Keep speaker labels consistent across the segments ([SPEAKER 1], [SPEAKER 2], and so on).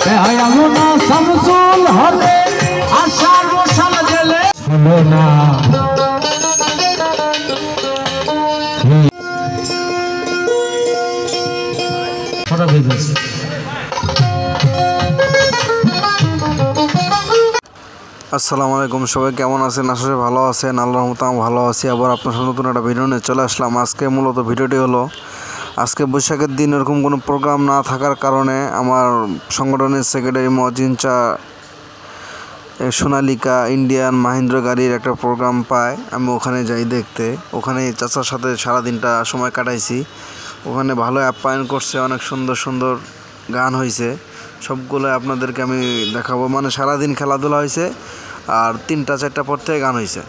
[SPEAKER 1] না শামসুল হলে আশার মশাল জ্বলে শোনো না ফটো ভিডিওস।
[SPEAKER 2] আসসালামু আলাইকুম, সবাই কেমন আছেন? আসলে ভালো আছেন? আল্লাহর রহমতে আমি ভালো আছি। আবার আপনার সাথে নতুন একটা ভিডিও নিয়ে চলে আসলাম। আজকে মূলত ভিডিওটি হলো, আজকে বৈশাখের দিন এরকম কোনো প্রোগ্রাম না থাকার কারণে আমার সংগঠনের সেক্রেটারি মজিন চা সোনালিকা ইন্ডিয়ান মাহিন্দ্রা গাড়ির একটা প্রোগ্রাম পায়, আমি ওখানে যাই দেখতে। ওখানে চাচার সাথে সারাদিনটা সময় কাটাইছি। ওখানে ভালো আপ্যায়ন করছে, অনেক সুন্দর সুন্দর গান হয়েছে, সবগুলো আপনাদেরকে আমি দেখাবো। মানে সারাদিন খেলাধুলা হয়েছে আর 3টা-4টা পর থেকে গান হয়েছে।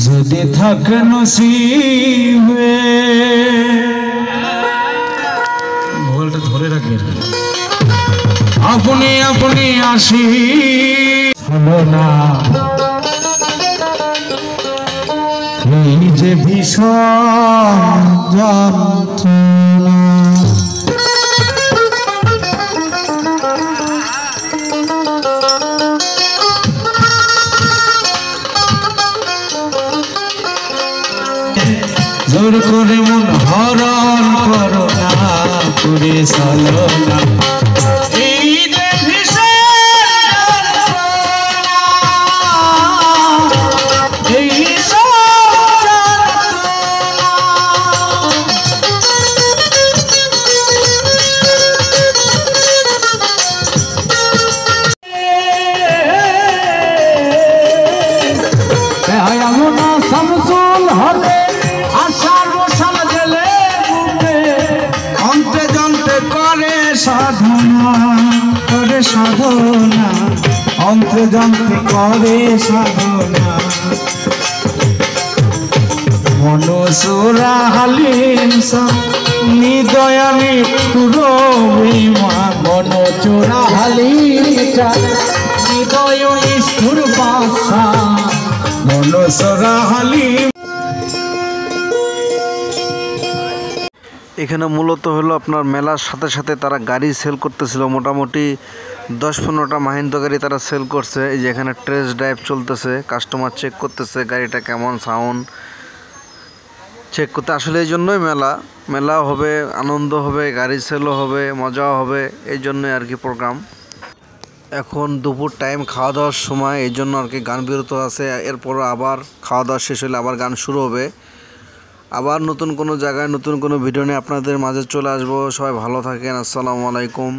[SPEAKER 1] যদি থাকে নসিবে ভুলটা ধরে রাখবে, আপনি আপনি আসি শোনো না এই যে ভীষণ যন্ত্রণা। জোর করে মন হরণ করো না, করে চলো না এই যে ভীষণ যন্ত্রণা, এই শামসুল হলে আশার মশাল জ্বলে বুকে, অন্তে জন্তে করে সাধনা, করে সাধনা, অন্তে জন্তে করে সাধনা। মনসুরা হালিম নিদয়ানি পুরো বিমা, মনচোরা হালিম নিদয় নিষ্ঠুর বাসা, মনসুরা হালিম।
[SPEAKER 2] এখানে মূলত হলো আপনার মেলার সাথে সাথে তারা গাড়ি সেল করতেছিল, মোটামুটি 10-15টা মাহিন্দ্রা গাড়ি তারা সেল করছে। এই যে এখানে টেস্ট ড্রাইভ চলতেছে, কাস্টমার চেক করতেছে গাড়িটা কেমন, সাউন্ড চেক করতে। আসলে এই জন্যই মেলা হবে, আনন্দ হবে, গাড়ি সেলও হবে, মজাও হবে, এই জন্যই আর কি প্রোগ্রাম। এখন দুপুর টাইম, খাওয়া দাওয়ার সময়, এই জন্য আর কি গান বিরত আছে। এরপর আবার খাওয়া দাওয়া শেষ হলে আবার গান শুরু হবে। আবার নতুন কোনো জায়গায় নতুন কোনো ভিডিও নিয়ে আপনাদের মাঝে চলে আসবো। সবাই ভালো থাকেন। আসসালামু আলাইকুম।